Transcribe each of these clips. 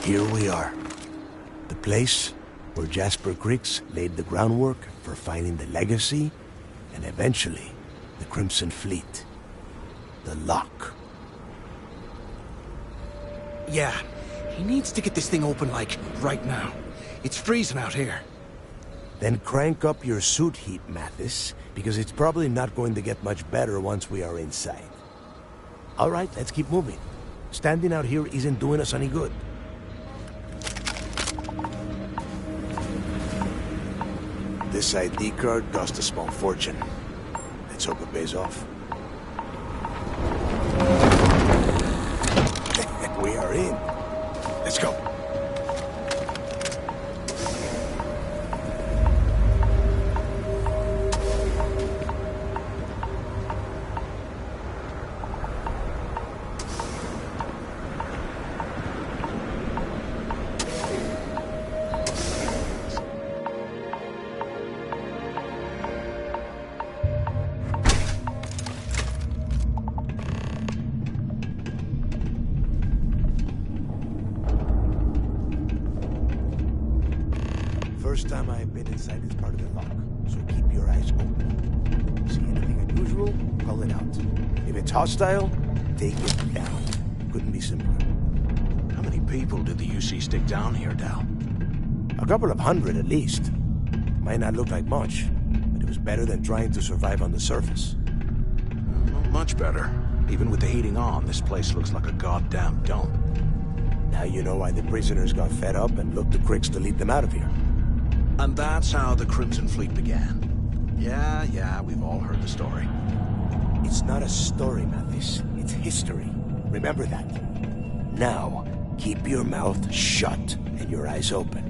Here we are. The place where Jasper Griggs laid the groundwork for finding the legacy and eventually the Crimson Fleet. The lock. Yeah, he needs to get this thing open, like, right now. It's freezing out here. Then crank up your suit heat, Mathis, because it's probably not going to get much better once we are inside. All right, let's keep moving. Standing out here isn't doing us any good. This ID card cost a small fortune. Let's hope it pays off. We are in. Let's go. First time I've been inside this part of the lock, so keep your eyes open. See anything unusual, call it out. If it's hostile, take it down. Couldn't be simpler. How many people did the UC stick down here, Dal? A couple of hundred at least. Might not look like much, but it was better than trying to survive on the surface. Not much better. Even with the heating on, this place looks like a goddamn dump. Now you know why the prisoners got fed up and looked to Griggs to lead them out of here. And that's how the Crimson Fleet began. Yeah, we've all heard the story. It's not a story, Mathis. It's history. Remember that. Now, keep your mouth shut and your eyes open.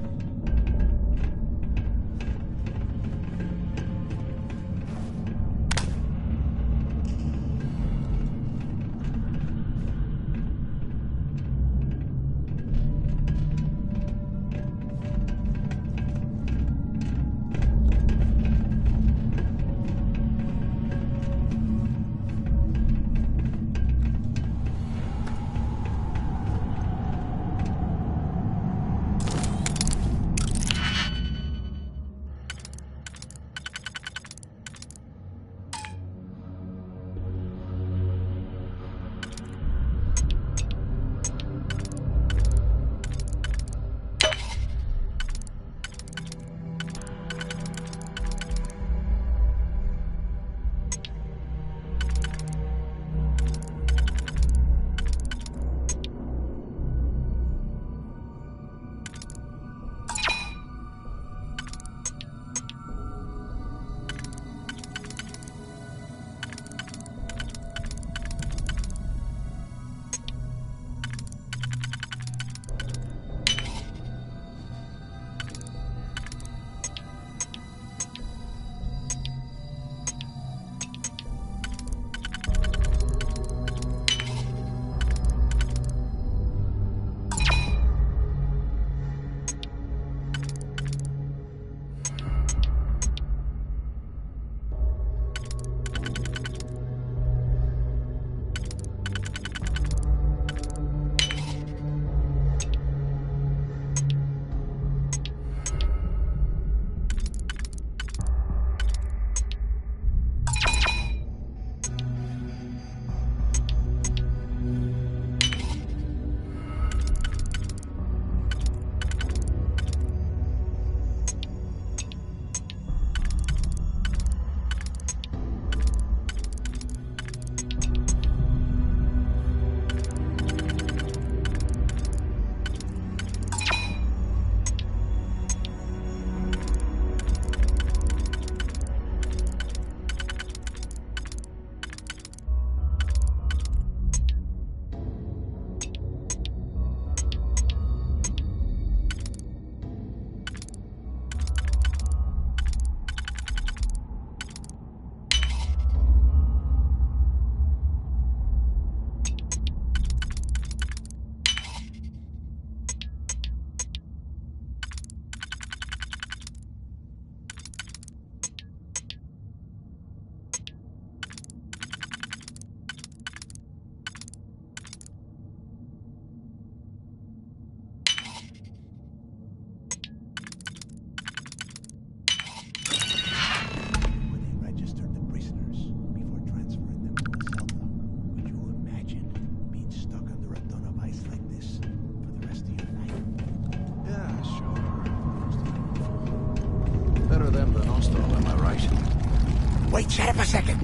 them than us, though, am I right? Wait, shut up a second.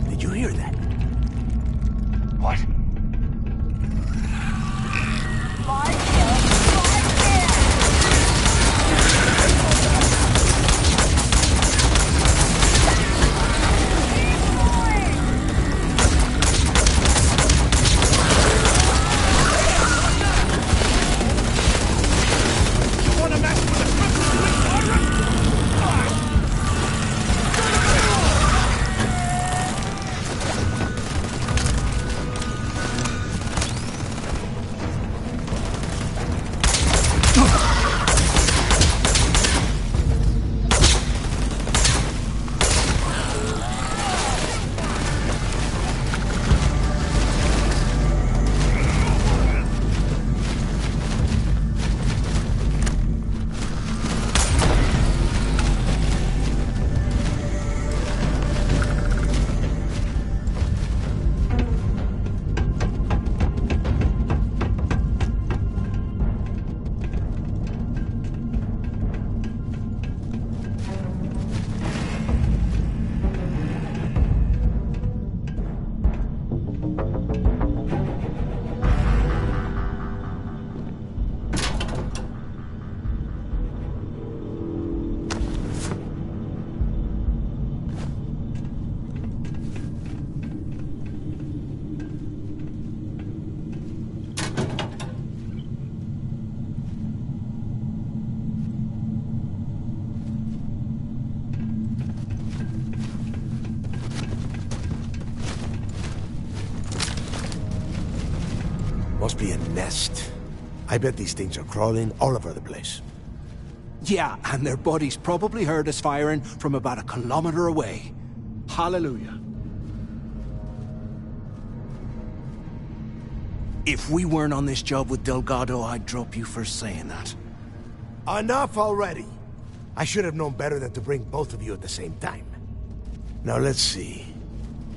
Did you hear that? What? Must be a nest. I bet these things are crawling all over the place. Yeah, and their buddies probably heard us firing from about 1 kilometer away. Hallelujah. If we weren't on this job with Delgado, I'd drop you for saying that. Enough already! I should have known better than to bring both of you at the same time. Now let's see.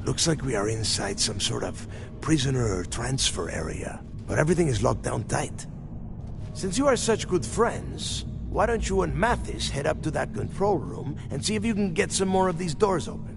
Looks like we are inside some sort of prisoner transfer area, but everything is locked down tight. Since you are such good friends, why don't you and Mathis head up to that control room and see if you can get some more of these doors open?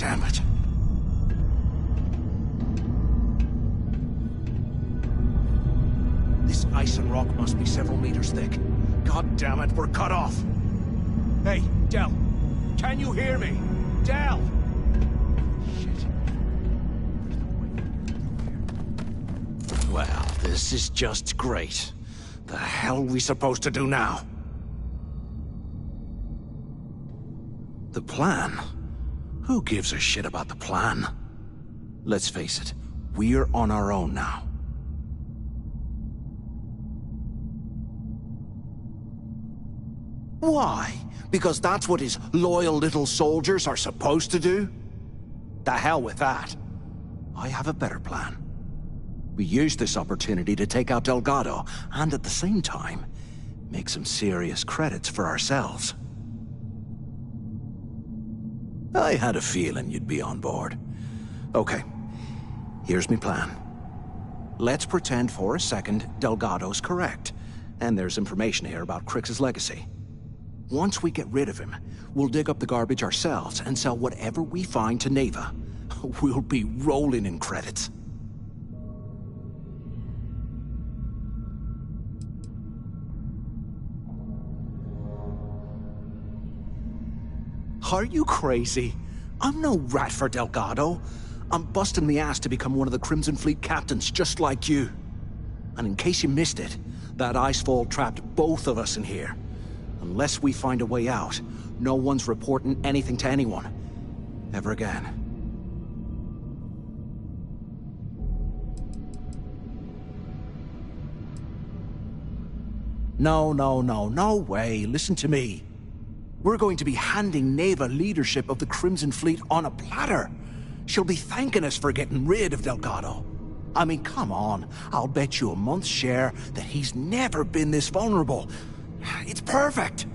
damn it. This ice and rock must be several meters thick. God damn it, we're cut off. Hey, Del. Can you hear me? Del! Shit. Well, this is just great. The hell are we supposed to do now? The plan? Who gives a shit about the plan? Let's face it, we're on our own now. Why? Because that's what his loyal little soldiers are supposed to do? The hell with that. I have a better plan. We use this opportunity to take out Delgado, and at the same time, make some serious credits for ourselves. I had a feeling you'd be on board. Okay, here's my plan. Let's pretend for a second Delgado's correct, and there's information here about Crix's legacy. Once we get rid of him, we'll dig up the garbage ourselves and sell whatever we find to Neva. We'll be rolling in credits. Are you crazy? I'm no rat for Delgado. I'm busting the ass to become one of the Crimson Fleet captains, just like you. And in case you missed it, that icefall trapped both of us in here. Unless we find a way out, no one's reporting anything to anyone. Ever again. No way. Listen to me. We're going to be handing Neva leadership of the Crimson Fleet on a platter. She'll be thanking us for getting rid of Delgado. I mean, come on. I'll bet you a month's share that he's never been this vulnerable. It's perfect.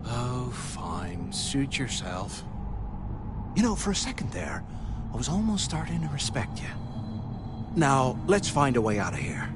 Oh, fine. Suit yourself. You know, for a second there, I was almost starting to respect you. Now, let's find a way out of here.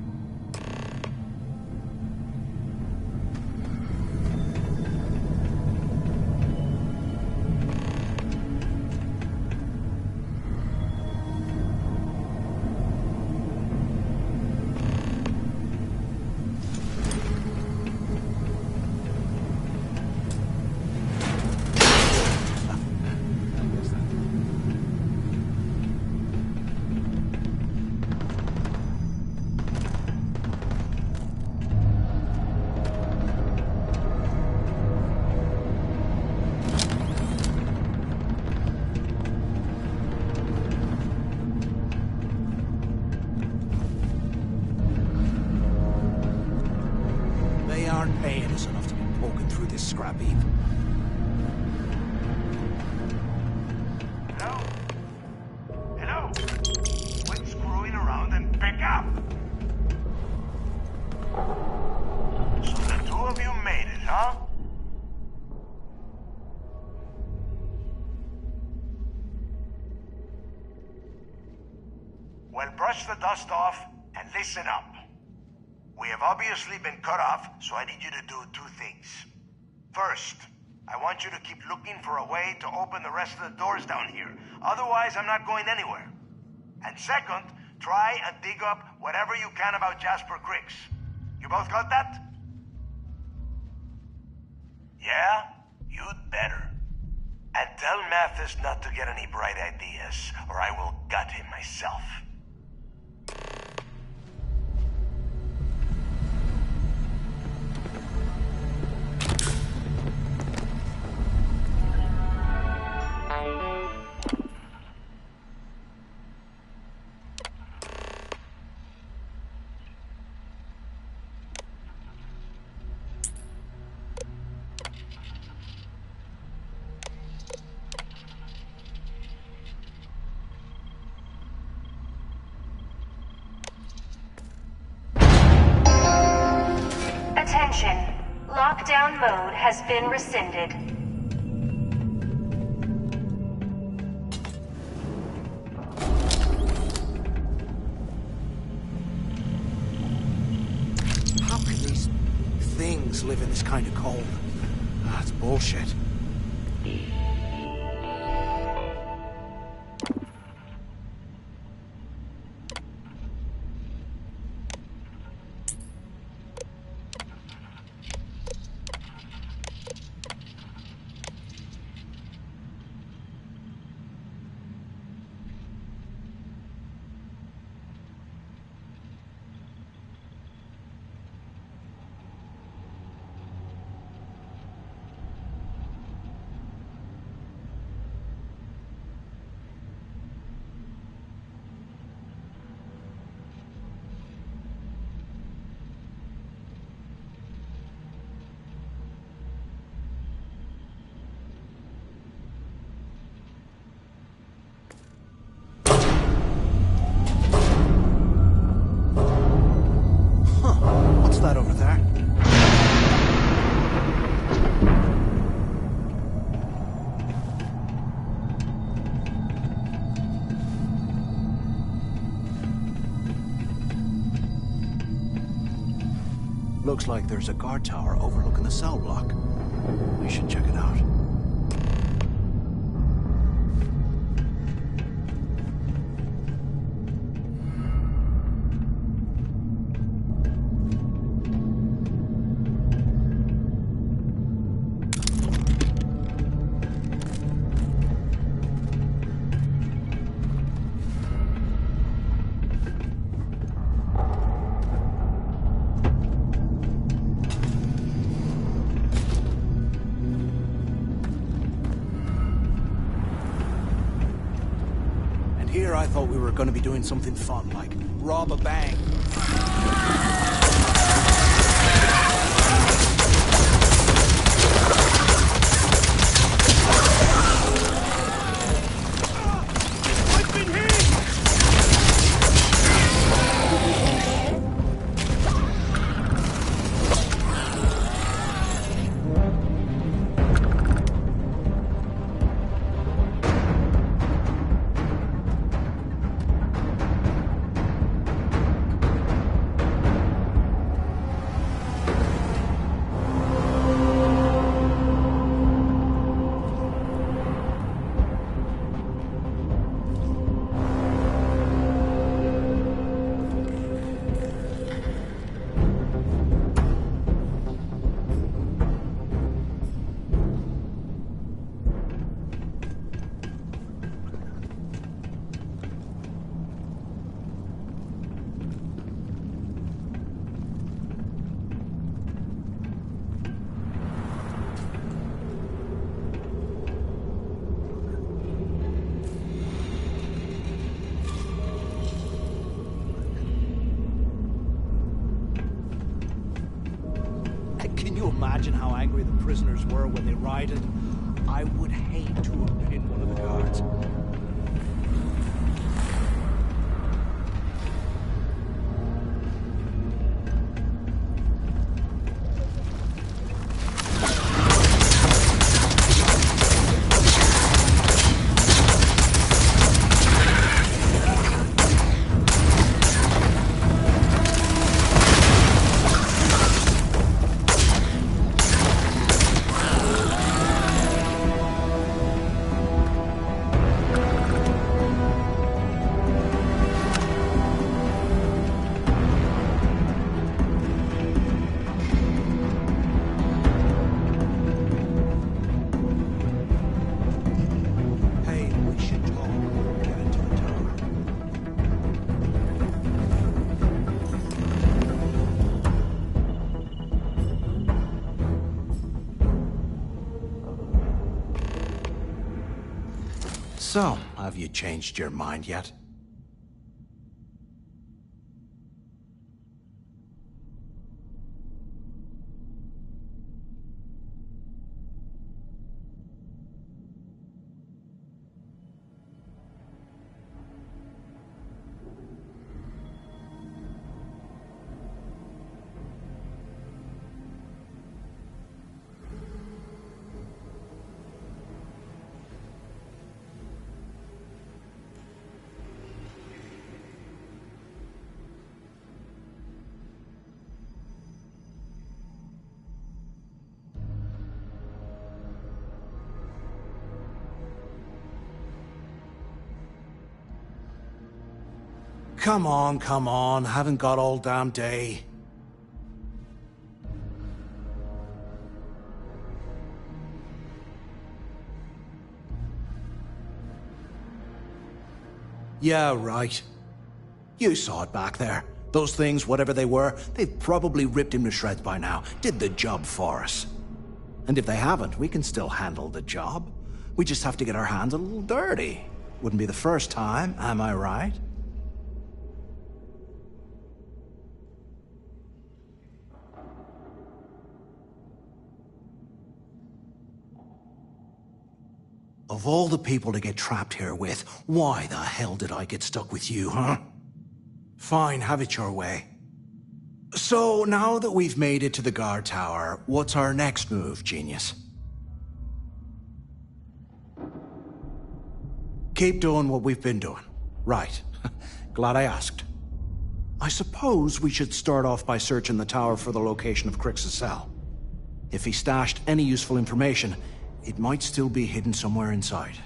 Aren't paying us enough to be poking through this scrap heap. Hello? Hello? Quit screwing around and pick up! So the two of you made it, huh? Well, brush the dust off and listen up. We have obviously been cut off, so I need you to do two things. First, I want you to keep looking for a way to open the rest of the doors down here. Otherwise, I'm not going anywhere. And second, try and dig up whatever you can about Jasper Crix. You both got that? Yeah? You'd better. And tell Mathis not to get any bright ideas, or I will gut him myself. Attention. Lockdown mode has been rescinded. bugs live in this kind of cold. That's bullshit. What's that over there? Looks like there's a guard tower overlooking the cell block. We should check it out. Here I thought we were going to be doing something fun, like rob a bank. I've been hit! Can you imagine how angry the prisoners were when they rioted? I would hate to have been one of the guards. So, have you changed your mind yet? Come on. Haven't got all damn day. Yeah, right. You saw it back there. Those things, whatever they were, they've probably ripped him to shreds by now. Did the job for us. And if they haven't, we can still handle the job. We just have to get our hands a little dirty. Wouldn't be the first time, am I right? Of all the people to get trapped here with, why the hell did I get stuck with you, huh? Fine, have it your way. So, now that we've made it to the guard tower, what's our next move, genius? Keep doing what we've been doing. Right. Glad I asked. I suppose we should start off by searching the tower for the location of Crix's cell. If he stashed any useful information, it might still be hidden somewhere inside.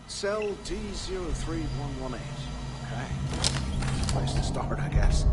Cell D03118. Okay. Place to start, I guess.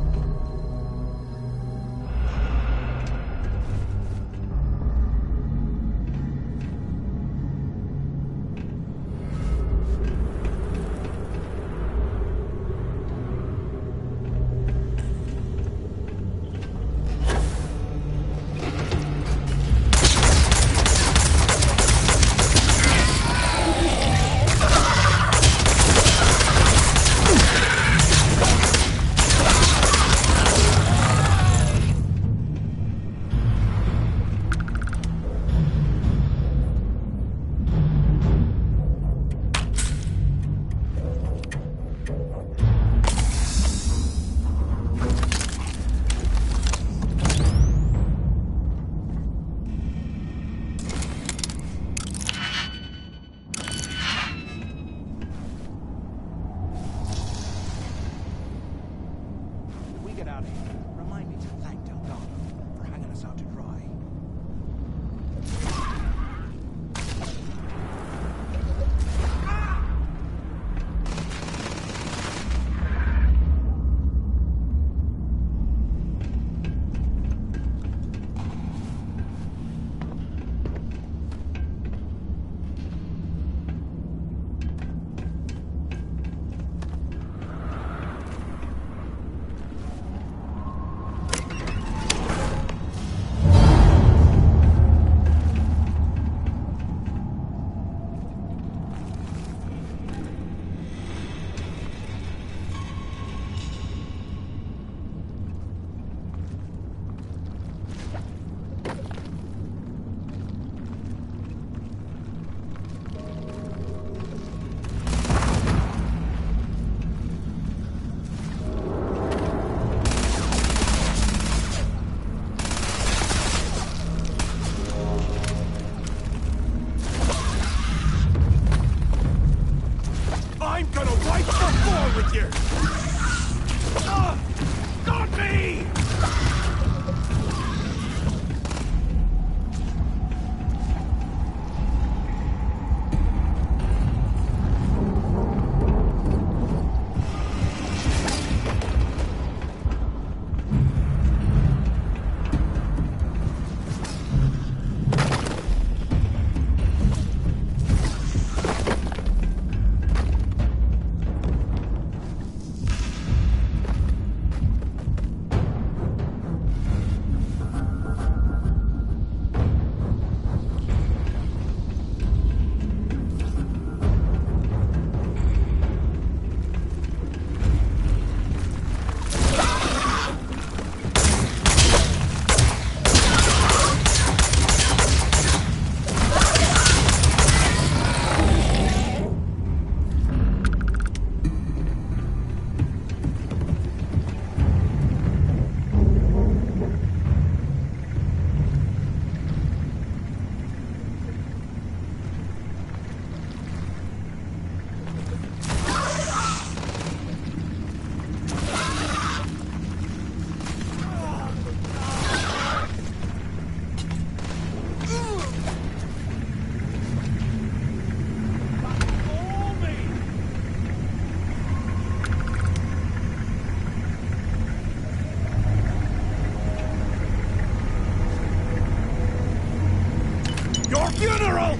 funeral!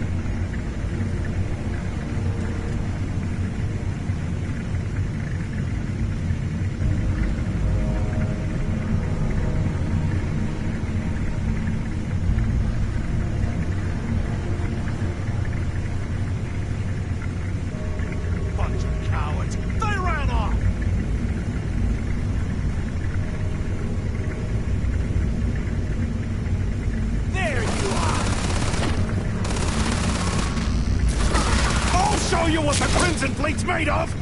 Bunch of cowards. They ran off! There you are! I'll show you what the Crimson Fleet's made of!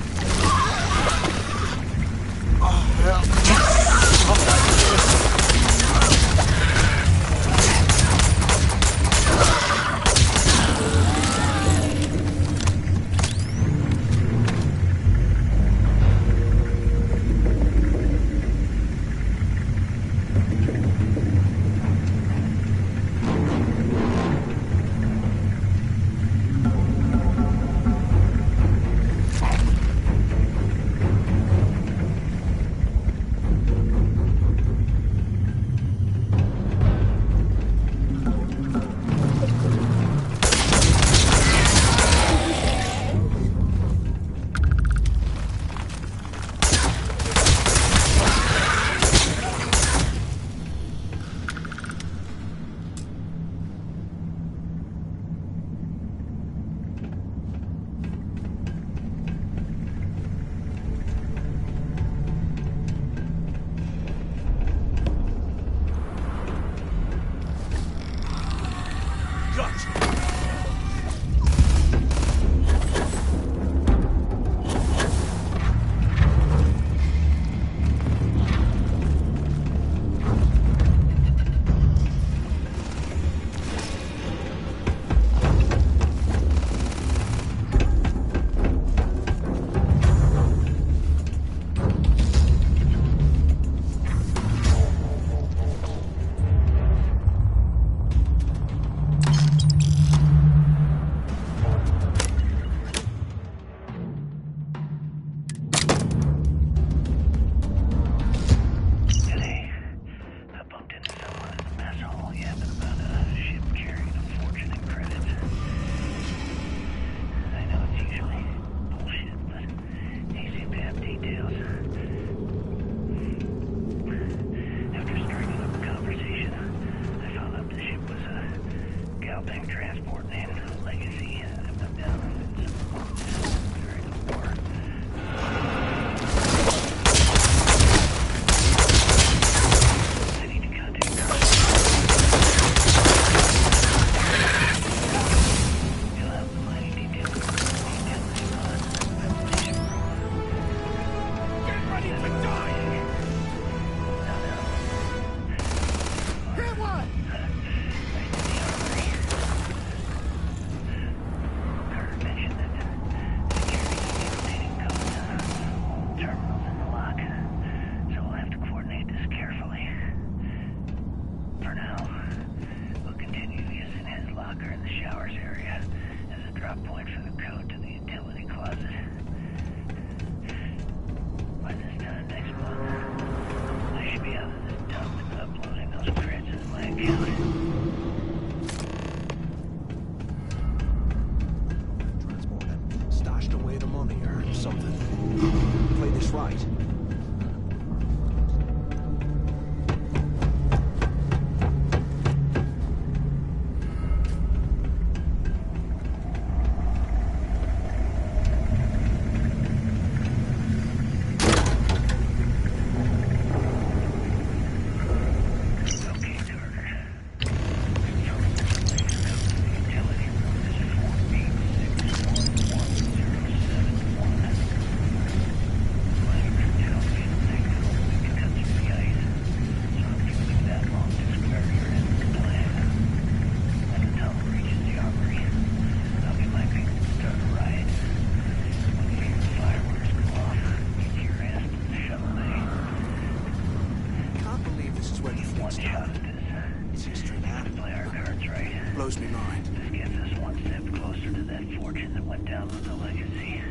blows me mind. This gets us one step closer to that fortune that went down with the legacy.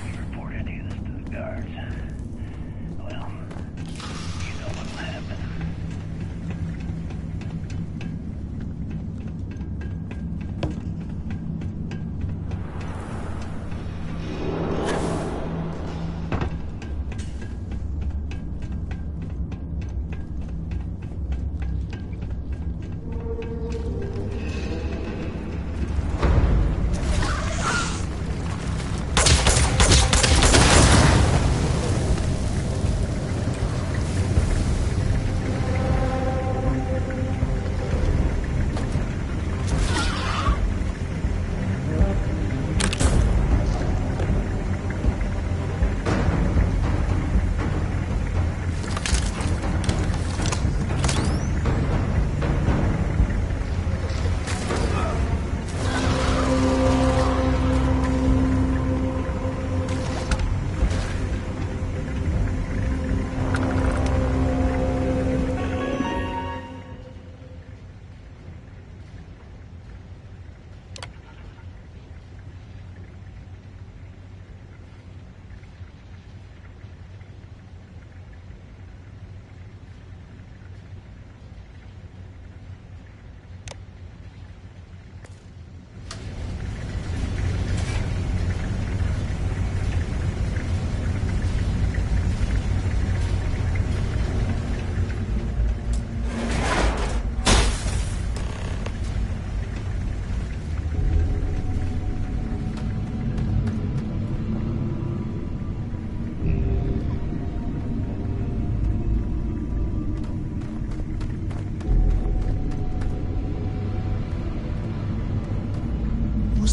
We report any of this to the guards. Well, you know what'll happen.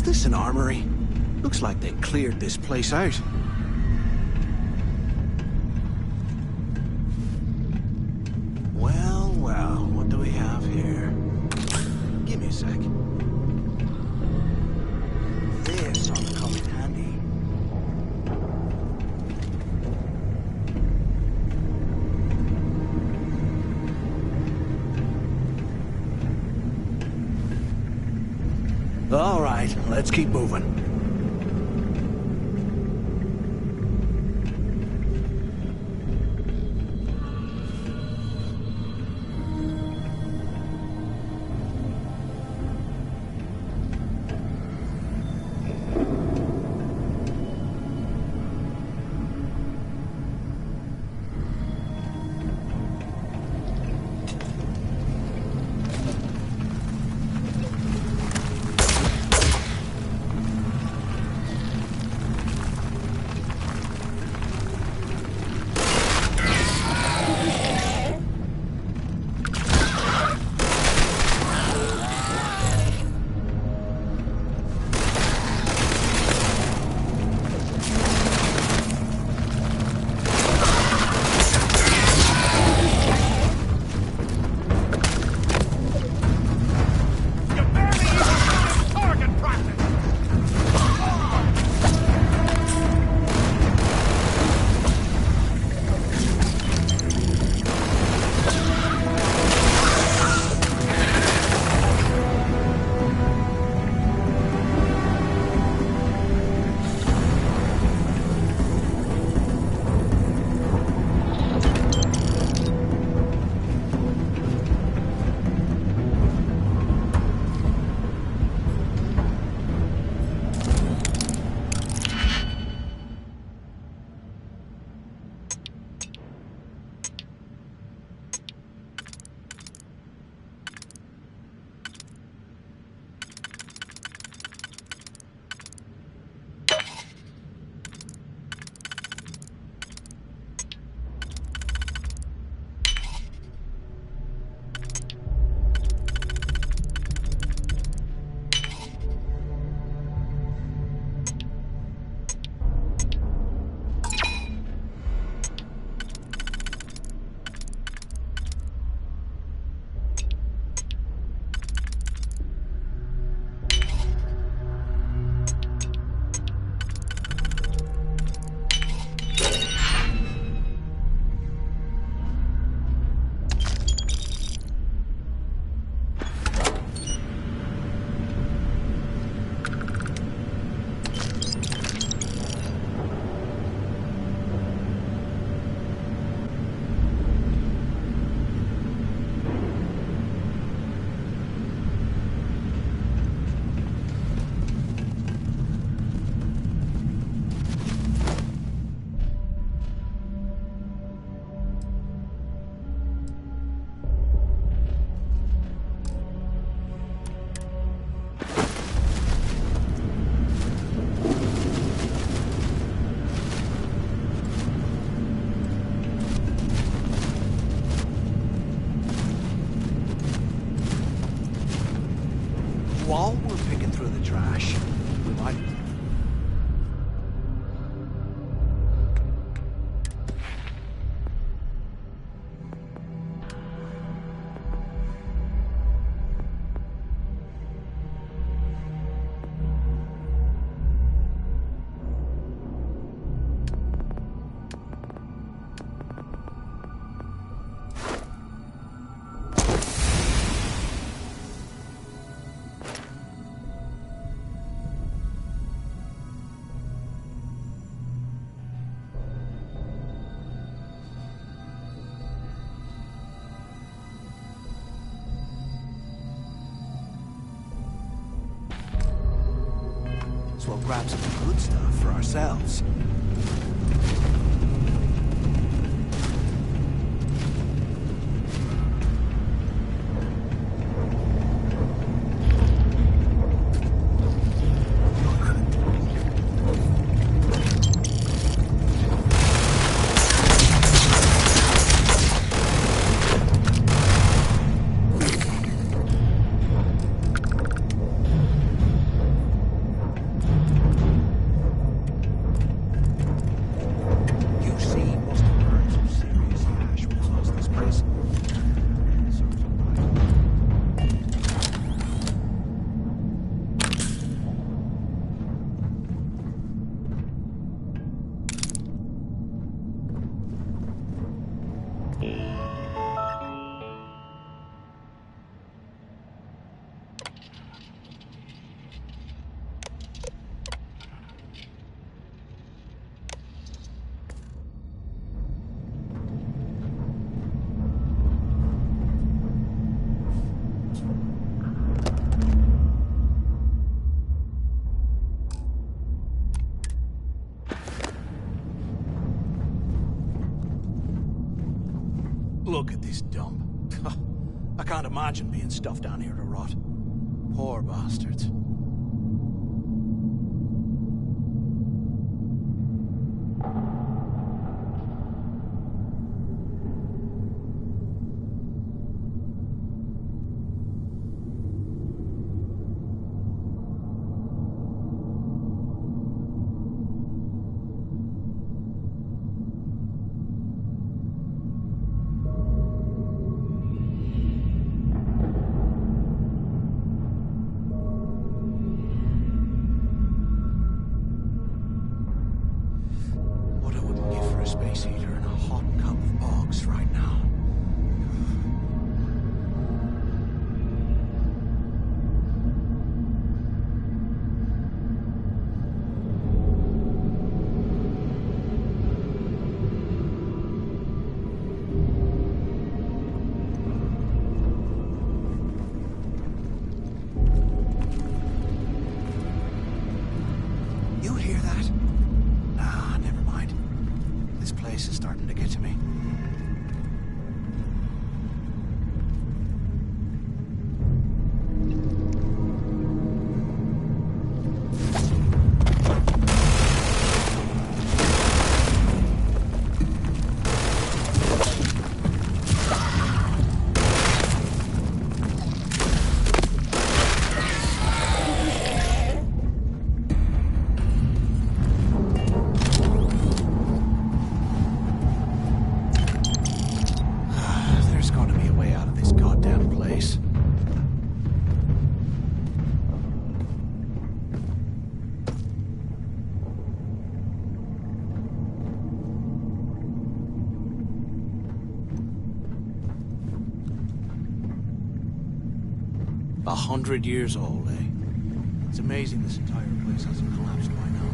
Was this an armory? Looks like they cleared this place out. Well, well, what do we have here? Give me a sec. This ought to come in handy. All right, let's keep moving. While we're picking through the trash, we might... So we'll grab some good stuff for ourselves. I can't imagine being stuffed down here to rot. Poor bastards. Space heater and a hot cup of bogs right now. You hear that? Nah, never mind. This place is starting to get to me. A 100 years old, eh? It's amazing this entire place hasn't collapsed by now.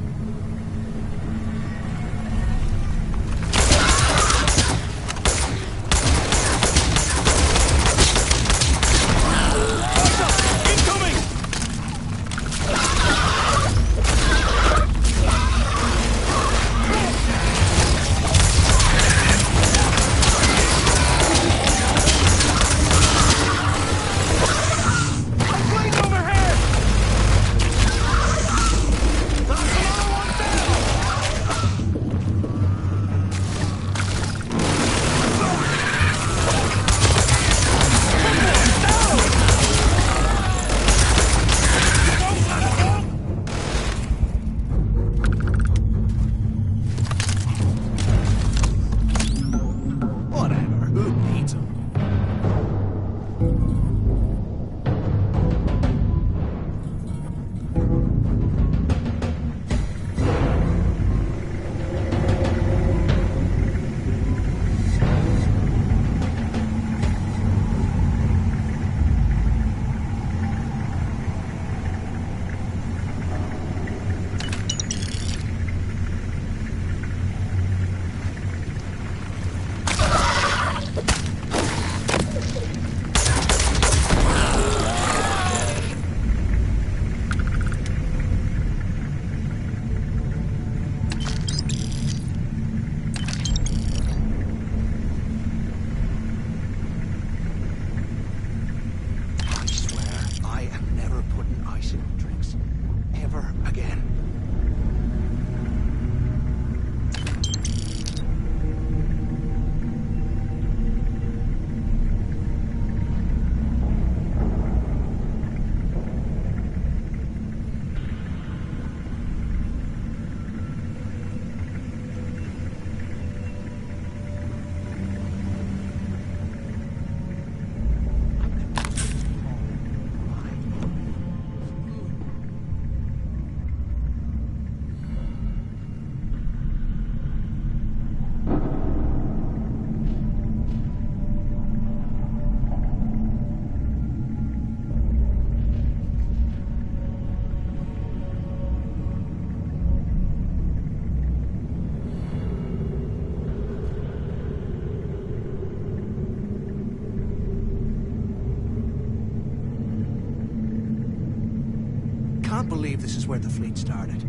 Can't believe this is where the fleet started.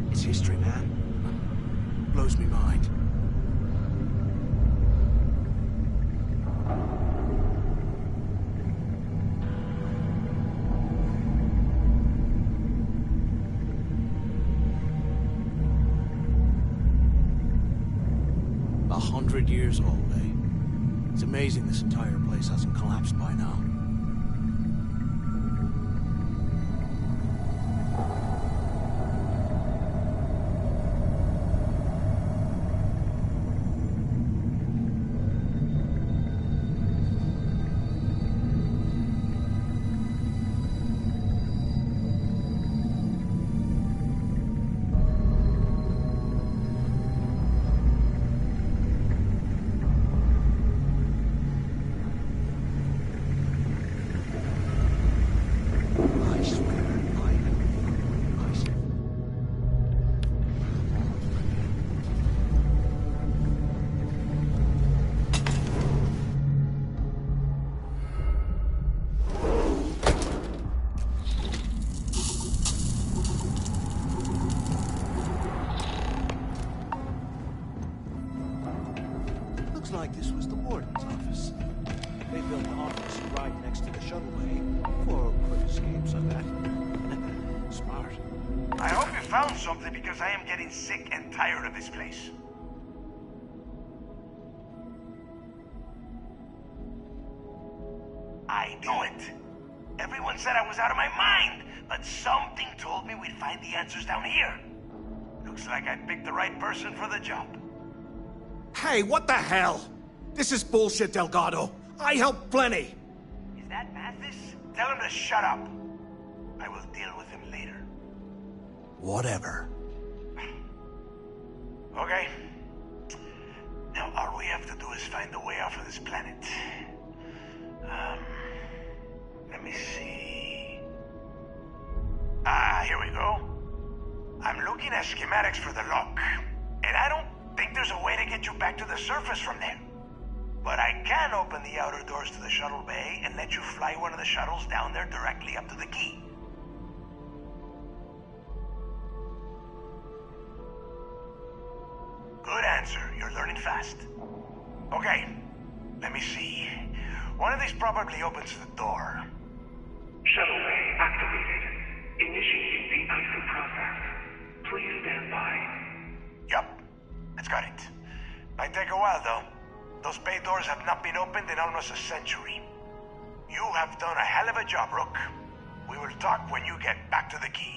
It's history, man. Blows me mind. 100 years old, eh? It's amazing this entire place hasn't collapsed by now. Looks like this was the warden's office. They built an office right next to the shuttle bay for quick escapes, I bet. Smart. I hope you found something because I am getting sick and tired of this place. I knew it. Everyone said I was out of my mind, but something told me we'd find the answers down here. Looks like I picked the right person for the job. Hey, what the hell? This is bullshit, Delgado. I helped plenty. Is that Mathis? Tell him to shut up. I will deal with him later. Whatever. Okay. Now all we have to do is find the way off of this planet. Let me see. Here we go. I'm looking at schematics for the lock, and I don't think there's a way to get you back to the surface from there. But I can open the outer doors to the shuttle bay and let you fly one of the shuttles down there directly up to the key. Good answer. You're learning fast. Okay, let me see. One of these probably opens the door. Shuttle bay activated. Initiating the exit process. Please stand by. Yup, it's got it. Might take a while though. Those bay doors have not been opened in almost a century. You have done a hell of a job, Rook. We will talk when you get back to the key.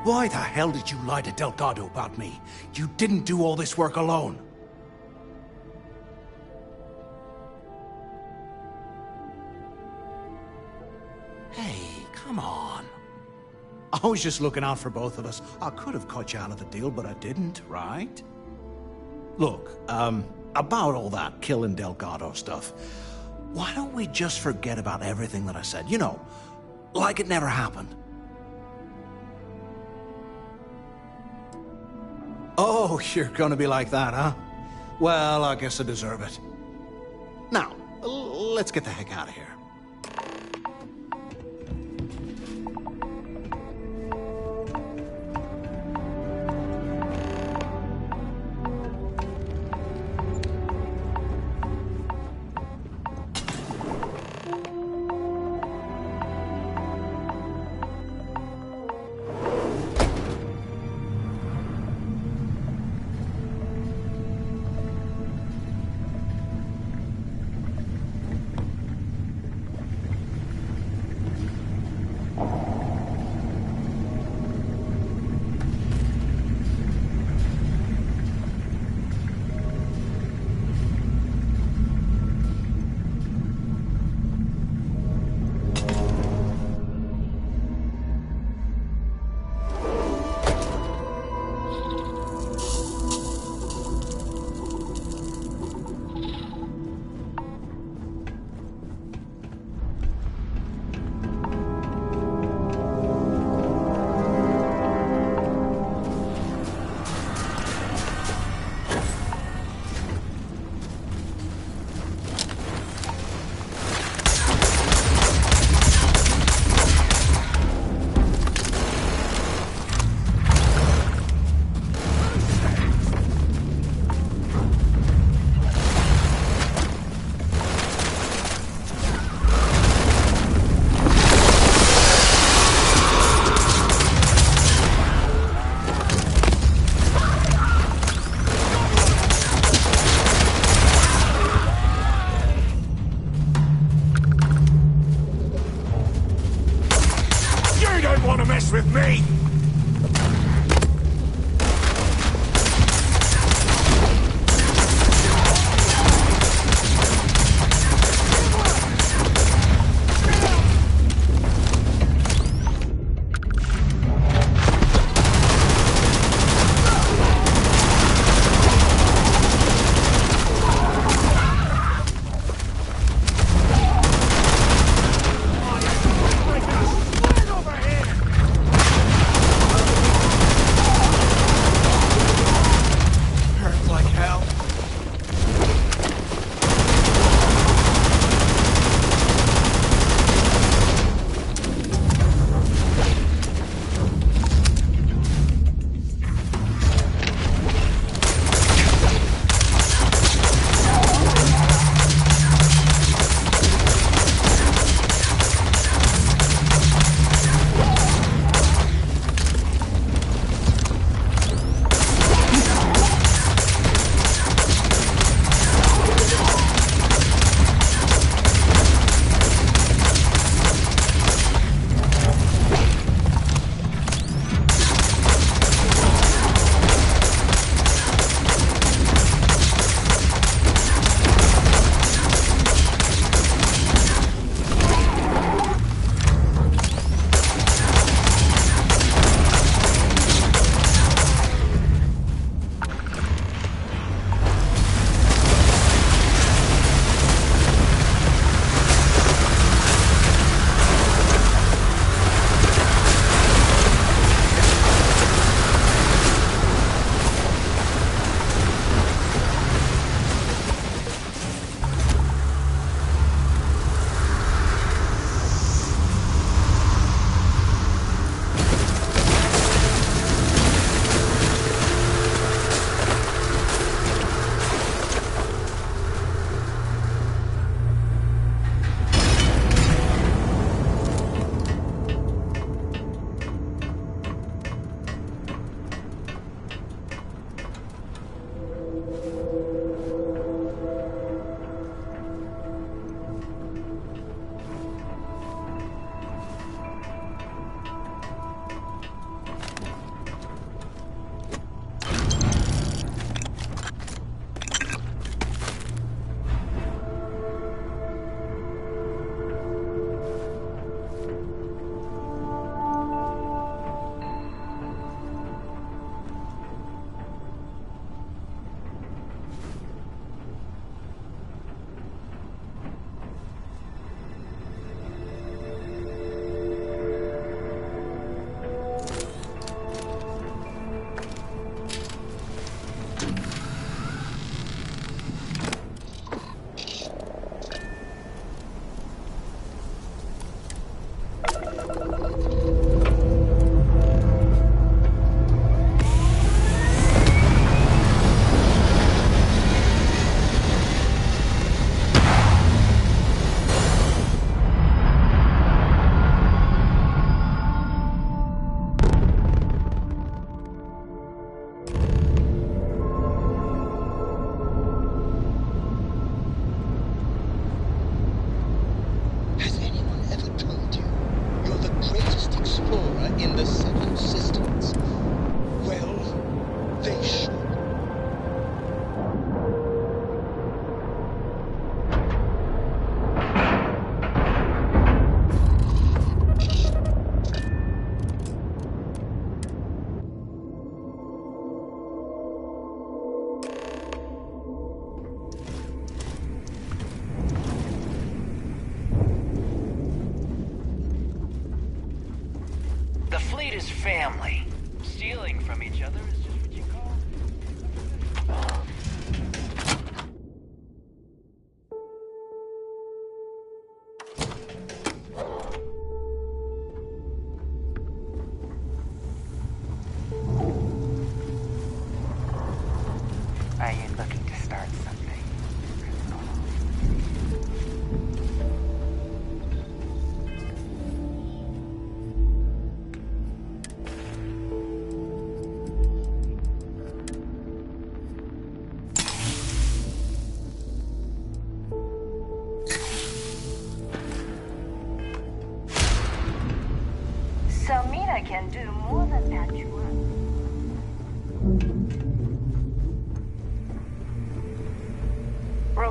Why the hell did you lie to Delgado about me? You didn't do all this work alone. Hey, come on. I was just looking out for both of us. I could have cut you out of the deal, but I didn't, right? Look, about all that killing Delgado stuff, why don't we just forget about everything that I said? You know, like it never happened. Oh, you're gonna be like that, huh? Well, I guess I deserve it. Now, let's get the heck out of here.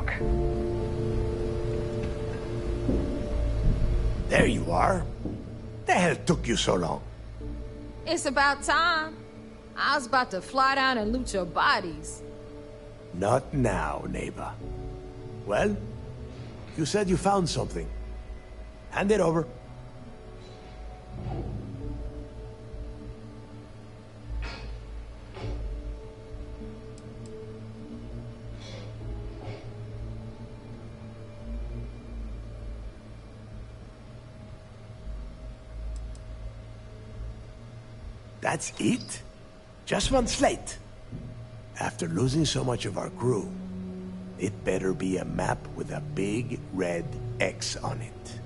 Rook. There you are. The hell took you so long? It's about time. I was about to fly down and loot your bodies. Not now, neighbor. Well, you said you found something. Hand it over. That's it? Just one slate? After losing so much of our crew, it better be a map with a big red X on it.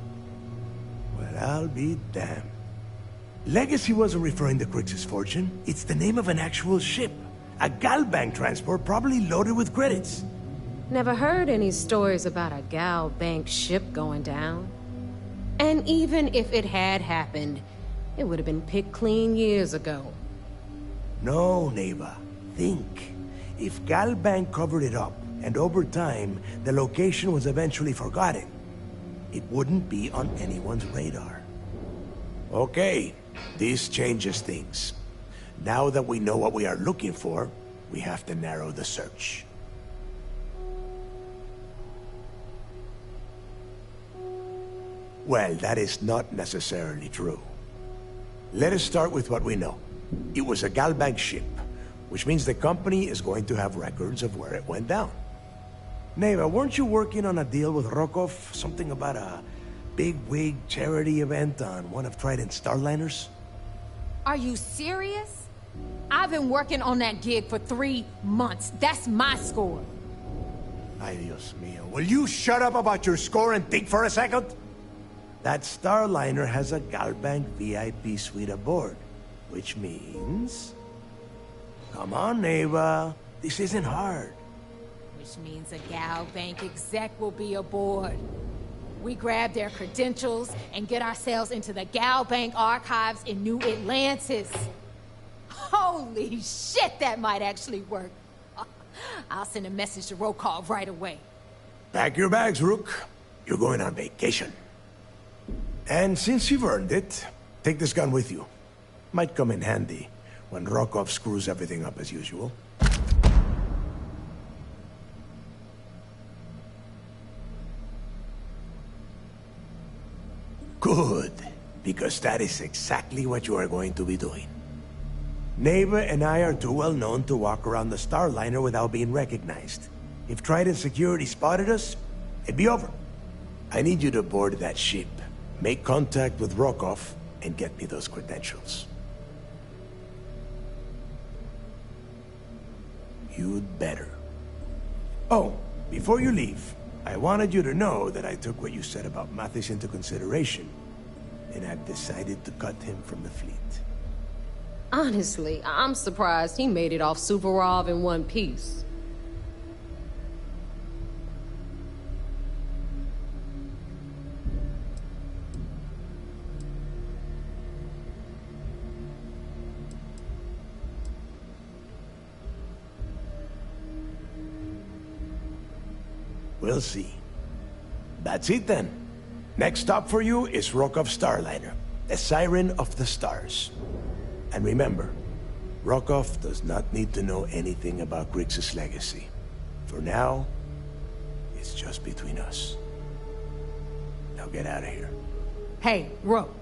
Well, I'll be damned. Legacy wasn't referring to Crix's fortune. It's the name of an actual ship. A Galbank transport probably loaded with credits. Never heard any stories about a Gal Bank ship going down. And even if it had happened, it would have been picked clean years ago. No, neighbor. Think. If Galbank covered it up, and over time, the location was eventually forgotten, it wouldn't be on anyone's radar. Okay, this changes things. Now that we know what we are looking for, we have to narrow the search. Well, that is not necessarily true. Let us start with what we know. It was a Galbank ship, which means the company is going to have records of where it went down. Neva, weren't you working on a deal with Rokov? Something about a big-wig charity event on one of Trident's starliners? Are you serious? I've been working on that gig for 3 months. That's my score. Ay, Dios mío. Will you shut up about your score and think for a second? That starliner has a Galbank VIP suite aboard, which means... Come on, Neva. This isn't hard. Which means a Gal Bank exec will be aboard. We grab their credentials and get ourselves into the Gal Bank archives in New Atlantis. Holy shit, that might actually work. I'll send a message to Rokov right away. Pack your bags, Rook. You're going on vacation. And since you've earned it, take this gun with you. Might come in handy when Rokov screws everything up as usual. Good, because that is exactly what you are going to be doing. Neva and I are too well known to walk around the starliner without being recognized. If Trident security spotted us, it'd be over. I need you to board that ship, make contact with Rokov, and get me those credentials. You'd better. Oh, before you leave, I wanted you to know that I took what you said about Mathis into consideration, and I've decided to cut him from the fleet. Honestly, I'm surprised he made it off Suvorov in one piece. We'll see. That's it then. Next stop for you is Rokov Starliner, the Siren of the Stars. And remember, Rokov does not need to know anything about Grixis' legacy. For now, it's just between us. Now get out of here. Hey, Rook.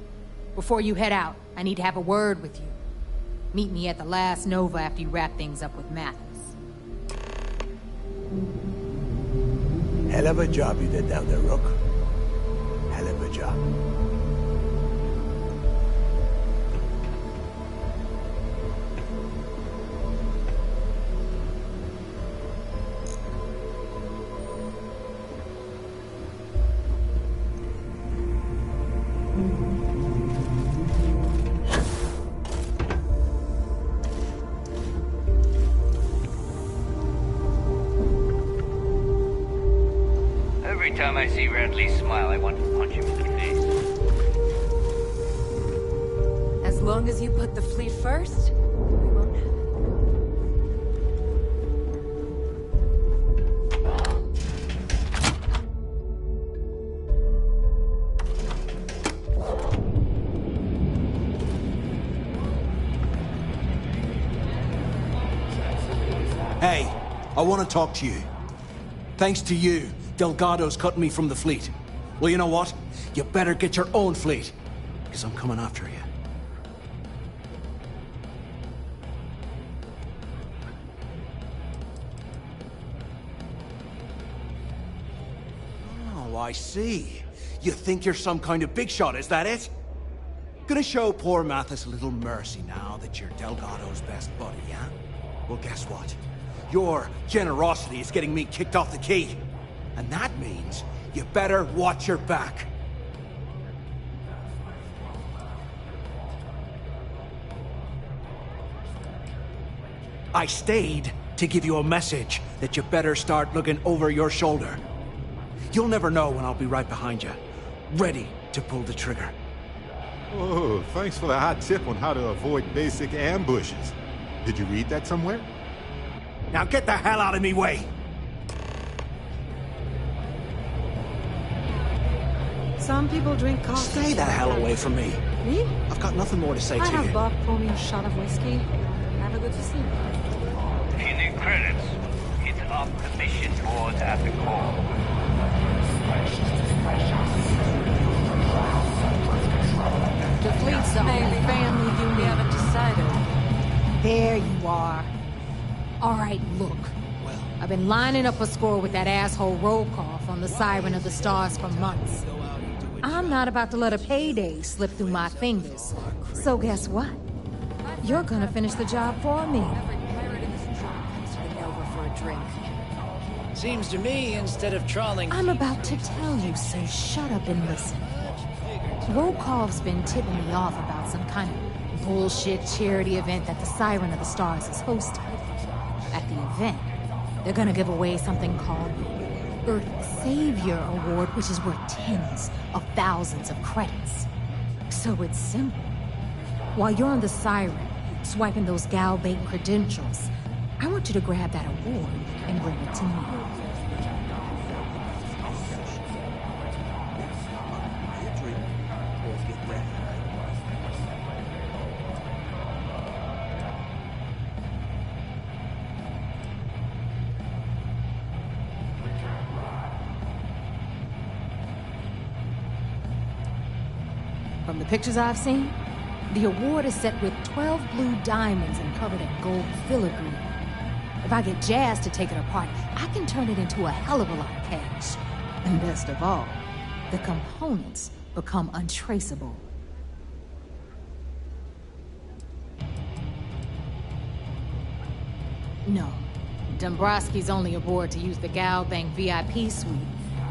Before you head out, I need to have a word with you. Meet me at the last Nova after you wrap things up with Mathis. Hell of a job you did down there, Rook. Hell of a job. Every time I see Radley smile, I want to punch him in the face. As long as you put the fleet first, we won't have it. Hey, I want to talk to you. Thanks to you, Delgado's cutting me from the fleet. Well, you know what? You better get your own fleet, because I'm coming after you. Oh, I see. You think you're some kind of big shot, is that it? Gonna show poor Mathis a little mercy now that you're Delgado's best buddy, yeah? Well, guess what? Your generosity is getting me kicked off the key. And that means you better watch your back. I stayed to give you a message that you better start looking over your shoulder. You'll never know when I'll be right behind you, ready to pull the trigger. Oh, thanks for the hot tip on how to avoid basic ambushes. Did you read that somewhere? Now get the hell out of me way! Some people drink coffee. Stay the hell away from me. Me? I've got nothing more to say I to have you. Bob pour me a shot of whiskey. Have a good to see you. If you need credits, hit up the mission board at the call. The fleet's the only family you haven't decided. There you are. All right, look. I've been lining up a score with that asshole roll call from the Siren of the Stars for months. I'm not about to let a payday slip through my fingers. So guess what? You're gonna finish the job for me. Over for a drink. Seems to me, instead of trawling... I'm about to tell you, so shut up and listen. Rokov's been tipping me off about some kind of bullshit charity event that the Siren of the Stars is hosting. At the event, they're gonna give away something called Earth Savior Award, which is worth tens of thousands of credits. So it's simple. While you're on the Siren, swiping those gal bait credentials, I want you to grab that award and bring it to me. From the pictures I've seen, the award is set with 12 blue diamonds and covered in gold filigree. If I get Jazz to take it apart, I can turn it into a hell of a lot of cash. And best of all, the components become untraceable. No, Dombrowski's only aboard to use the Gal Bank VIP suite,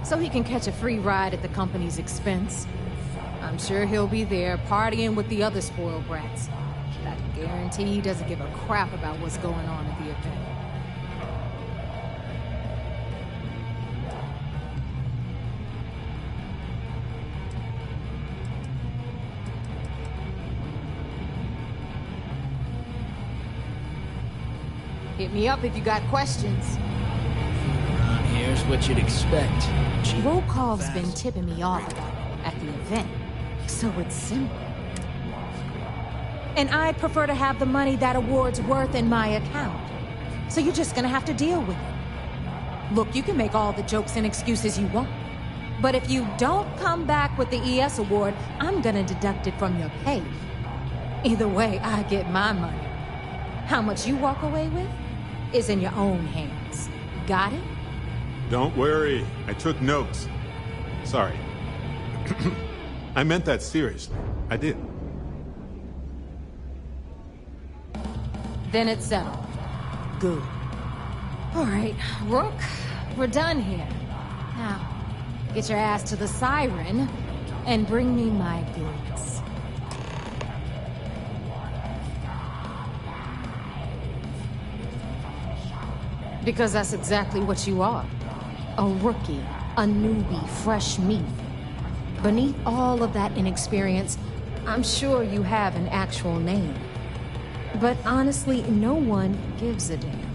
so he can catch a free ride at the company's expense. I'm sure he'll be there partying with the other spoiled brats. But I guarantee he doesn't give a crap about what's going on at the event. Hit me up if you got questions. Here's what you'd expect. Rokov's been tipping me off about it at the event. So it's simple. And I'd prefer to have the money that award's worth in my account. So you're just gonna have to deal with it. Look, you can make all the jokes and excuses you want. But if you don't come back with the ES award, I'm gonna deduct it from your pay. Either way, I get my money. How much you walk away with is in your own hands. Got it? Don't worry, I took notes. Sorry. I meant that seriously. I did. Then it's settled. Good. All right, Rook, we're done here. Now, get your ass to the Siren and bring me my goods. Because that's exactly what you are. A rookie, a newbie, fresh meat. Beneath all of that inexperience, I'm sure you have an actual name. But honestly, no one gives a damn.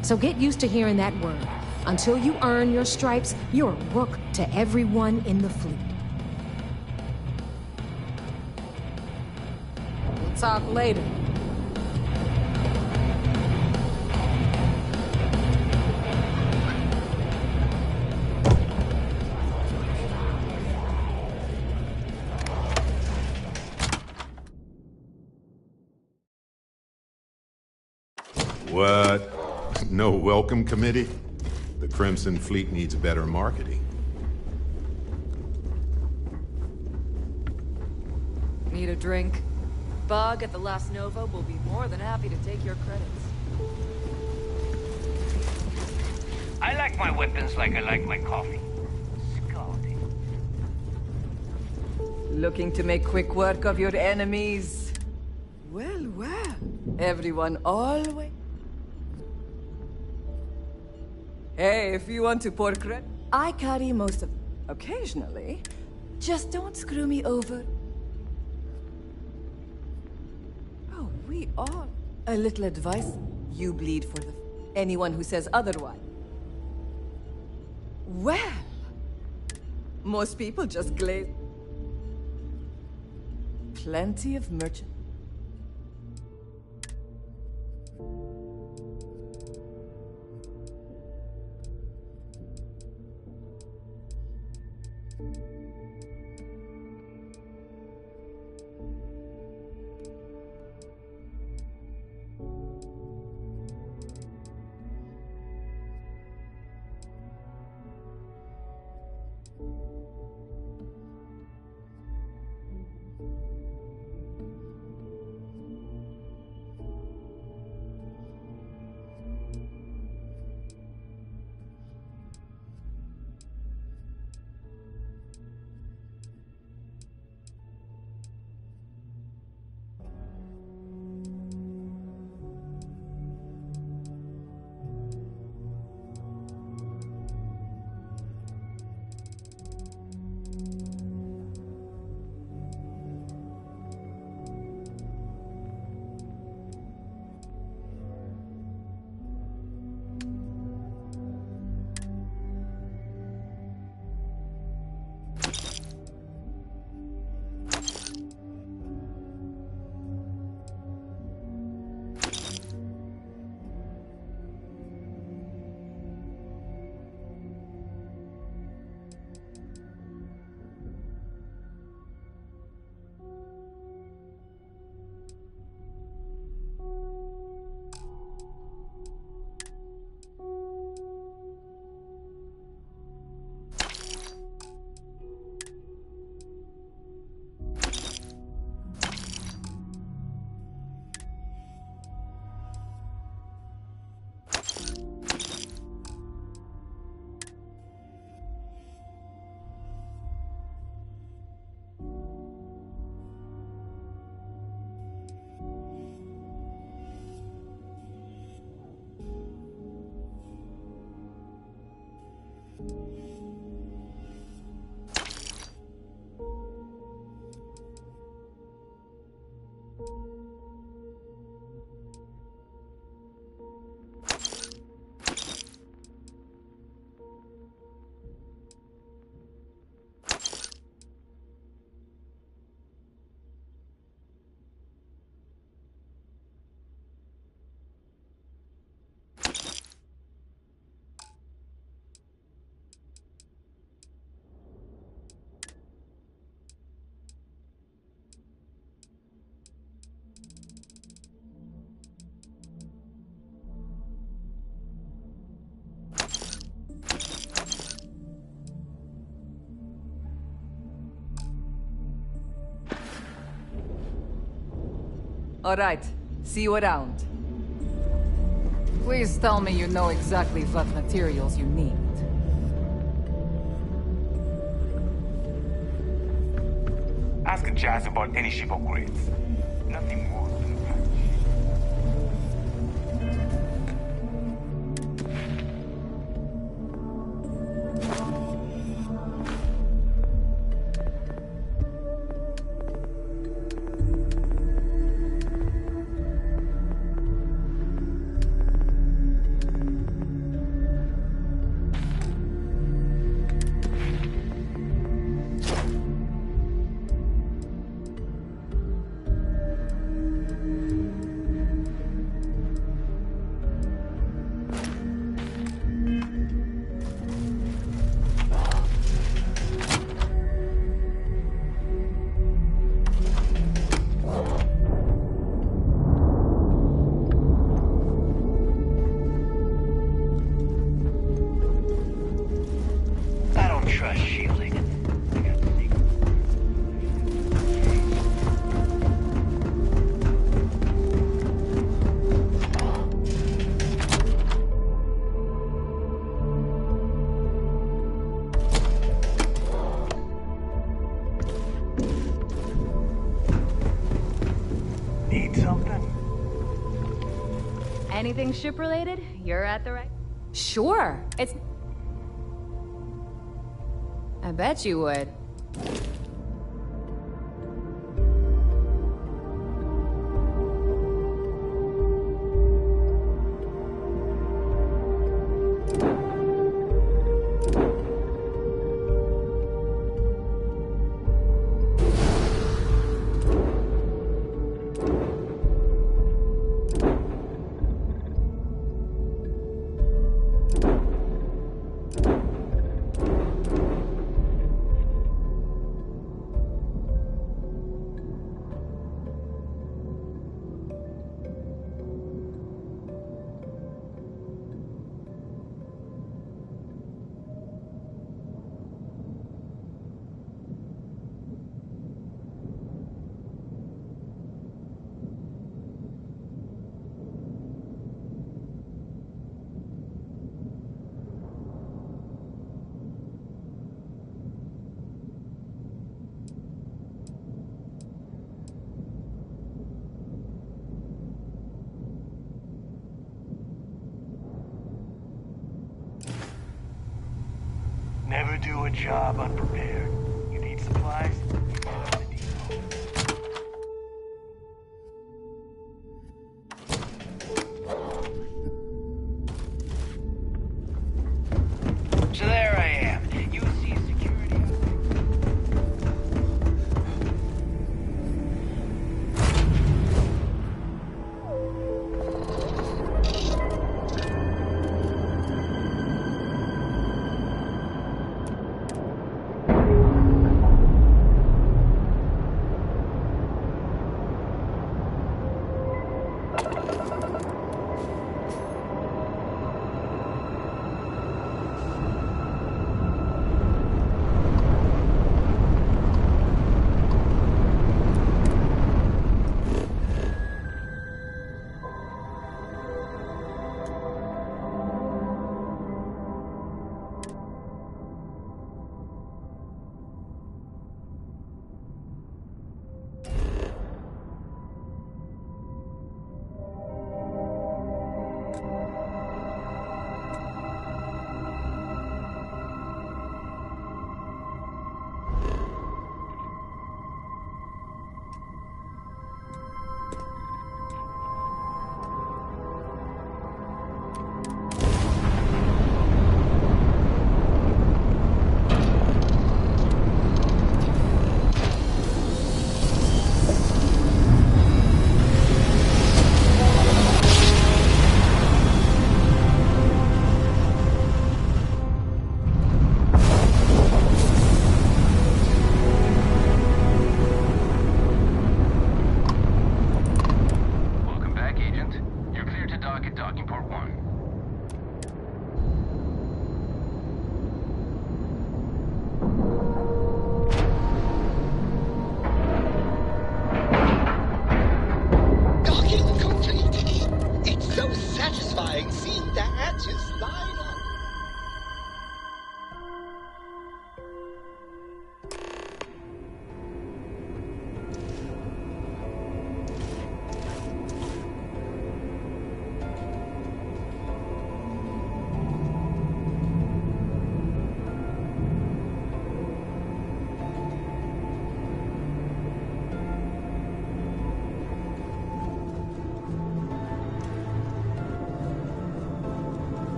So get used to hearing that word. Until you earn your stripes, you're a rook to everyone in the fleet. We'll talk later. What? No welcome committee? The Crimson Fleet needs better marketing. Need a drink? Bug at the Last Nova will be more than happy to take your credits. I like my weapons like I like my coffee. Scalding. Looking to make quick work of your enemies? Well, well. Everyone always... Hey, if you want to pour credit... I carry most of... Occasionally. Just don't screw me over. Oh, we all... A little advice. You bleed for the... Anyone who says otherwise. Well... Most people just glaze... Plenty of merchant... All right. See you around. Please tell me you know exactly what materials you need. Ask Jazz about any ship upgrades. Nothing more than a patch. Anything ship-related, you're at the right... Sure, it's... I bet you would. Never do a job unprepared. You need supplies? So there I am. UC security.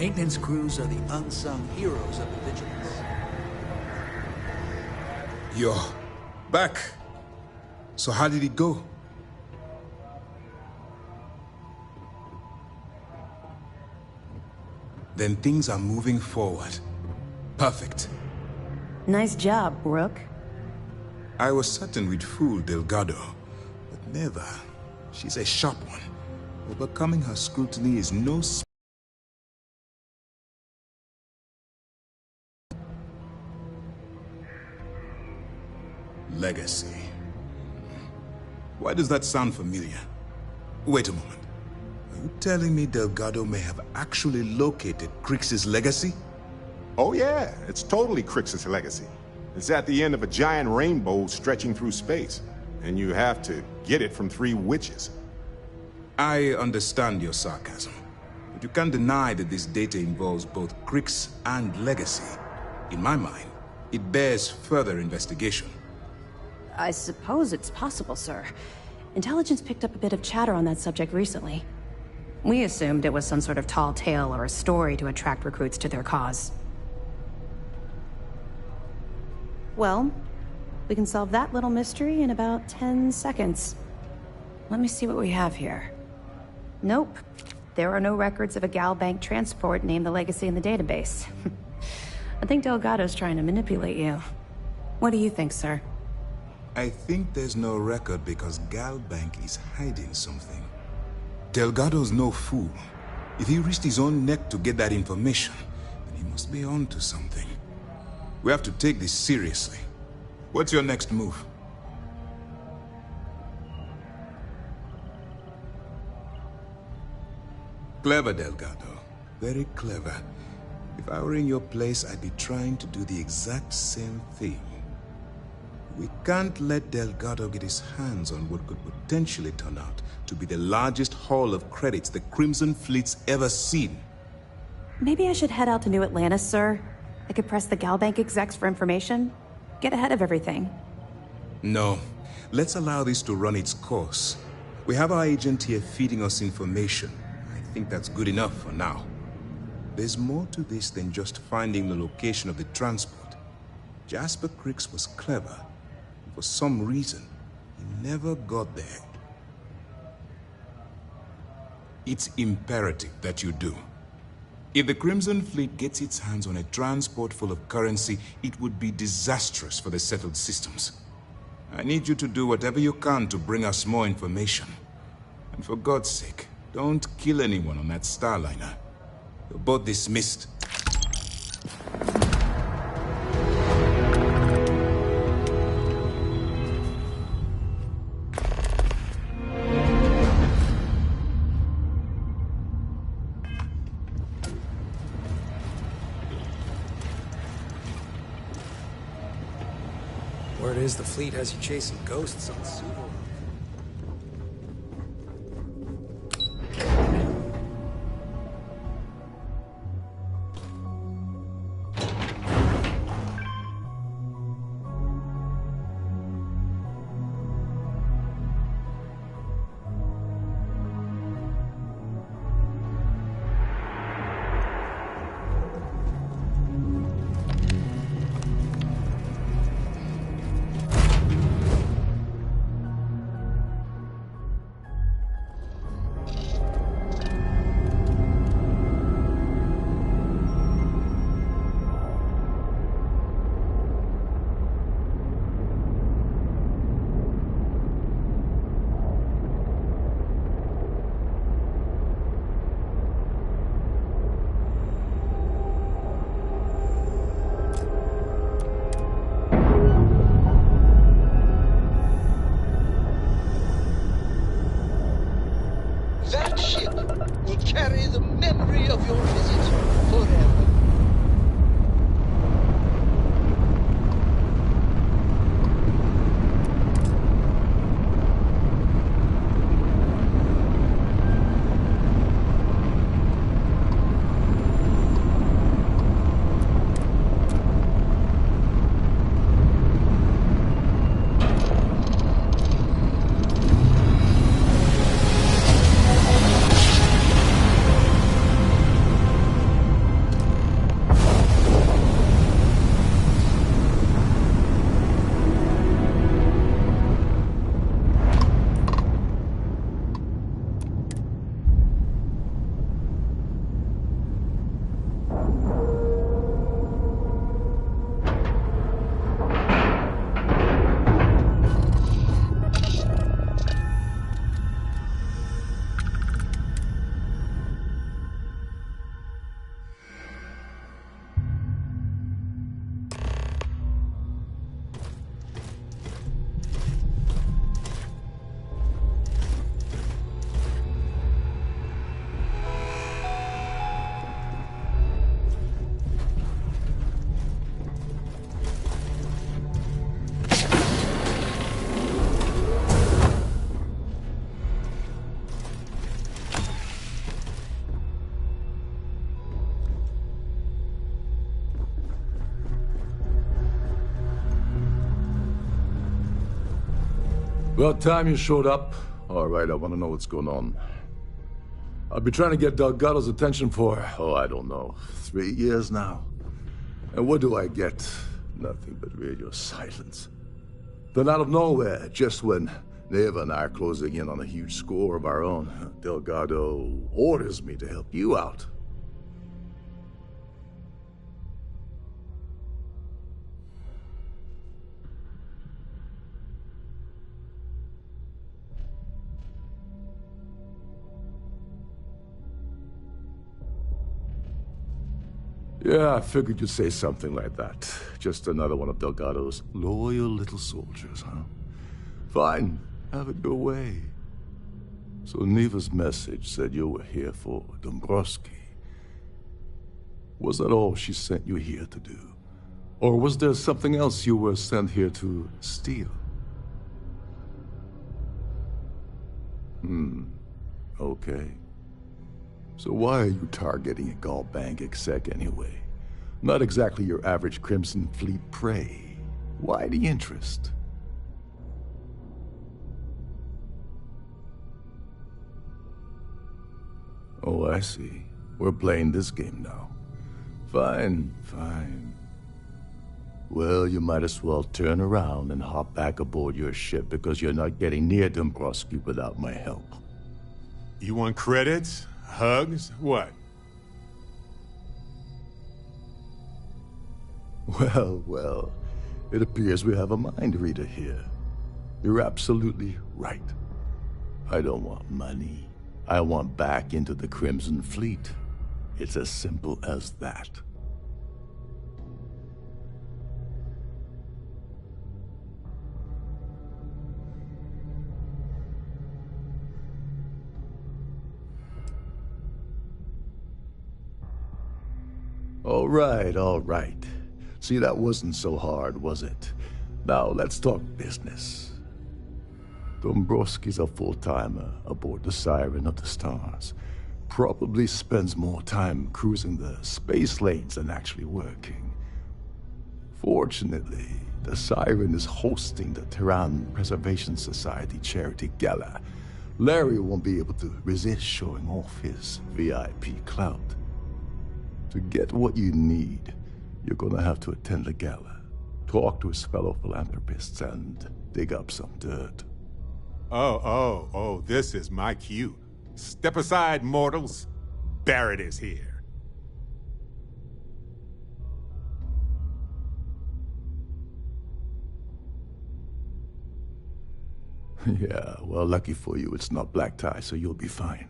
Maintenance crews are the unsung heroes of the Vigilance. You're back. So how did it go? Then things are moving forward. Perfect. Nice job, Rook. I was certain we'd fool Delgado, but never. She's a sharp one. Overcoming her scrutiny is no legacy. Why does that sound familiar? Wait a moment. Are you telling me Delgado may have actually located Crix's legacy? Oh yeah, it's totally Crixus' legacy. It's at the end of a giant rainbow stretching through space, and you have to get it from 3 witches. I understand your sarcasm, but you can't deny that this data involves both Crix and legacy. In my mind, it bears further investigation. I suppose it's possible, sir. Intelligence picked up a bit of chatter on that subject recently. We assumed it was some sort of tall tale or a story to attract recruits to their cause. Well, we can solve that little mystery in about 10 seconds. Let me see what we have here. Nope. There are no records of a Gal Bank transport named the Legacy in the database. I think Delgado's trying to manipulate you. What do you think, sir? I think there's no record because Gal Bank is hiding something. Delgado's no fool. If he risked his own neck to get that information, then he must be on to something. We have to take this seriously. What's your next move? Clever, Delgado. Very clever. If I were in your place, I'd be trying to do the exact same thing. We can't let Delgado get his hands on what could potentially turn out to be the largest haul of credits the Crimson Fleet's ever seen. Maybe I should head out to New Atlantis, sir. I could press the Gal Bank execs for information. Get ahead of everything. No. Let's allow this to run its course. We have our agent here feeding us information. I think that's good enough for now. There's more to this than just finding the location of the transport. Jasper Crix was clever. For some reason, he never got there. It's imperative that you do. If the Crimson Fleet gets its hands on a transport full of currency, it would be disastrous for the settled systems. I need you to do whatever you can to bring us more information. And for God's sake, don't kill anyone on that Starliner. You're both dismissed. Word is the fleet has you chasing ghosts on Suvo. About time you showed up. All right, I want to know what's going on. I've been trying to get Delgado's attention for, I don't know, 3 years now. And what do I get? Nothing but radio silence. Then out of nowhere, just when Neva and I are closing in on a huge score of our own, Delgado orders me to help you out. Yeah, I figured you'd say something like that. Just another one of Delgado's loyal little soldiers, huh? Fine, have it your way. So Neva's message said you were here for Dombrowski. Was that all she sent you here to do? Or was there something else you were sent here to steal? Okay. So why are you targeting a Gaul Bank exec anyway? Not exactly your average Crimson Fleet prey. Why the interest? Oh, I see. We're playing this game now. Fine, fine. Well, you might as well turn around and hop back aboard your ship because you're not getting near Dombrowski without my help. You want credits? Hugs? What? Well, it appears we have a mind reader here. You're absolutely right. I don't want money. I want back into the Crimson Fleet. It's as simple as that. All right. See, that wasn't so hard, was it? Now, let's talk business. Dombrowski's a full-timer aboard the Siren of the Stars. Probably spends more time cruising the space lanes than actually working. Fortunately, the Siren is hosting the Terran Preservation Society charity gala. Larry won't be able to resist showing off his VIP clout. To get what you need, you're gonna have to attend the gala, talk to his fellow philanthropists, and dig up some dirt. Oh, this is my cue. Step aside, mortals. Barrett is here. Yeah, well, lucky for you, it's not black tie, so you'll be fine.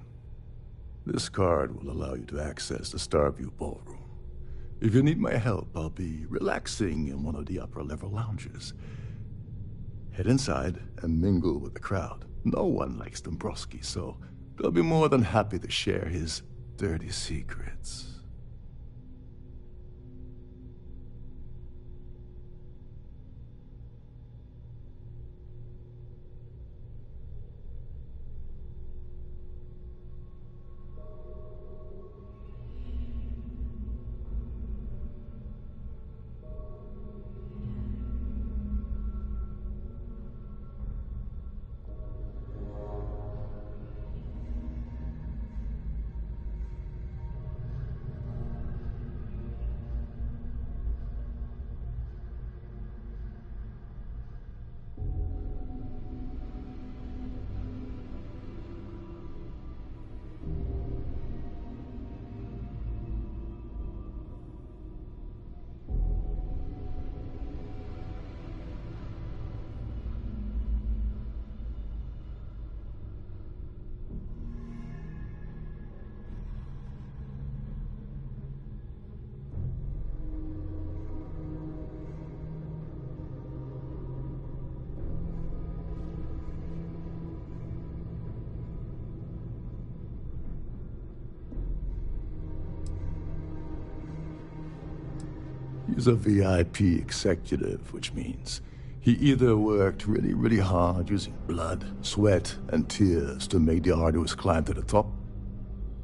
This card will allow you to access the StarField ballroom. If you need my help, I'll be relaxing in one of the upper-level lounges. Head inside and mingle with the crowd. No one likes Dombrowski, so they'll be more than happy to share his dirty secrets. He's a VIP executive, which means he either worked really hard using blood, sweat, and tears to make the arduous climb to the top,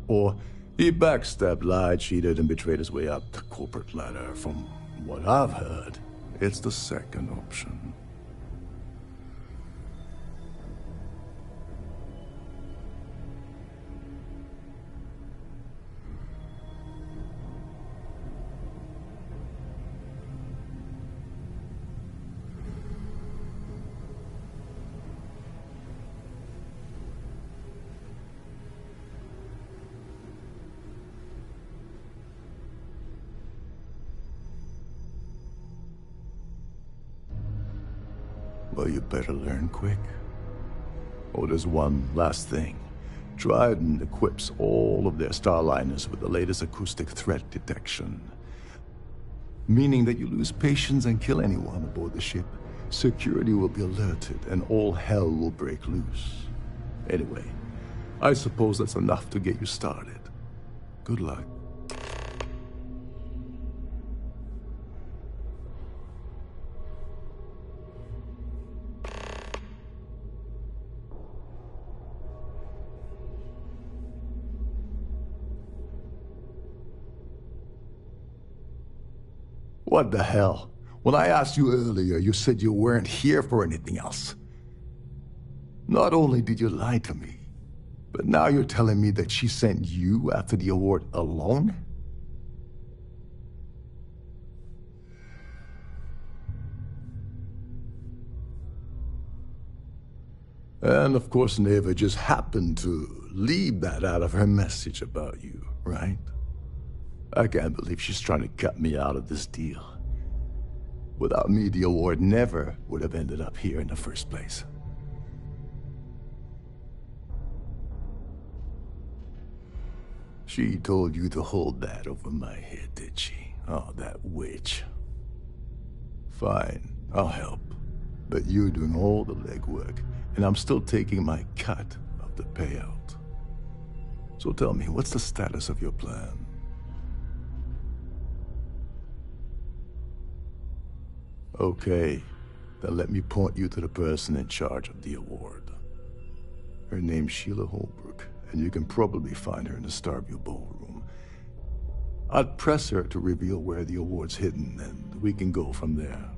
or he backstabbed, lied, cheated, and betrayed his way up the corporate ladder. From what I've heard, it's the second option. Well, you better learn quick. Oh, there's one last thing. Trident equips all of their starliners with the latest acoustic threat detection. Meaning that you lose patience and kill anyone aboard the ship, security will be alerted and all hell will break loose. Anyway, I suppose that's enough to get you started. Good luck. What the hell? When I asked you earlier, you said you weren't here for anything else. Not only did you lie to me, but now you're telling me that she sent you after the award alone? And of course, Neva just happened to leave that out of her message about you, right? I can't believe she's trying to cut me out of this deal. Without me, the award never would have ended up here in the first place. She told you to hold that over my head, did she? Oh, that witch. Fine, I'll help. But you're doing all the legwork, and I'm still taking my cut of the payout. So tell me, what's the status of your plan? Okay, then let me point you to the person in charge of the award. Her name's Sheila Holbrook, and you can probably find her in the StarField ballroom. I'd press her to reveal where the award's hidden, and we can go from there.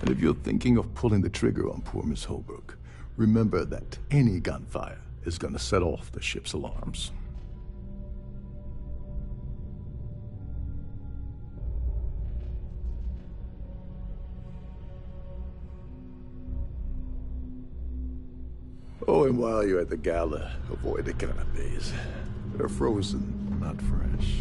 And if you're thinking of pulling the trigger on poor Miss Holbrook, remember that any gunfire is gonna set off the ship's alarms. Oh, and while you're at the gala, avoid the canapes. They're frozen, not fresh.